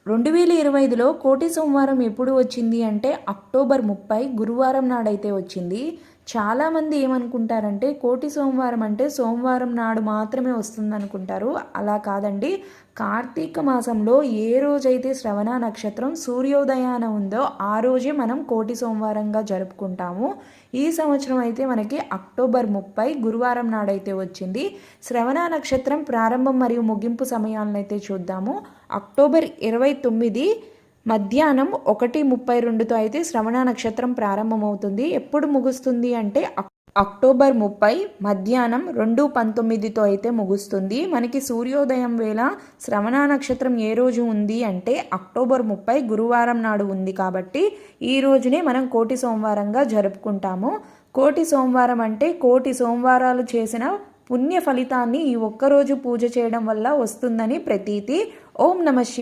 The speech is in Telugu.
2025లో కోటి సోమవారం ఎప్పుడు వచ్చింది అంటే అక్టోబర్ 30 గురువారం నాడైతే వచ్చింది. చాలామంది ఏమనుకుంటారంటే కోటి సోమవారం అంటే సోమవారం నాడు మాత్రమే వస్తుందనుకుంటారు. అలా కాదండి. కార్తీక మాసంలో ఏ రోజైతే శ్రవణ నక్షత్రం సూర్యోదయాన ఉందో ఆ రోజే మనం కోటి సోమవారంగా జరుపుకుంటాము. ఈ సంవత్సరం అయితే మనకి అక్టోబర్ 30 గురువారం నాడైతే వచ్చింది. శ్రవణ నక్షత్రం ప్రారంభం మరియు ముగింపు సమయాలను అయితే చూద్దాము. అక్టోబర్ 29 మధ్యాహ్నం 1:32తో అయితే శ్రవణ నక్షత్రం ప్రారంభమవుతుంది. ఎప్పుడు ముగుస్తుంది అంటే అక్టోబర్ 30 మధ్యాహ్నం 2:19తో అయితే ముగుస్తుంది. మనకి సూర్యోదయం వేళ శ్రవణ నక్షత్రం ఏ రోజు ఉంది అంటే అక్టోబర్ 30 గురువారం నాడు ఉంది. కాబట్టి ఈ రోజునే మనం కోటి సోమవారంగా జరుపుకుంటాము. కోటి సోమవారం అంటే కోటి సోమవారాలు చేసిన పుణ్య ఫలితాన్ని ఈ ఒక్కరోజు పూజ చేయడం వల్ల వస్తుందని ప్రతీతి. ఓం నమః శివాయ.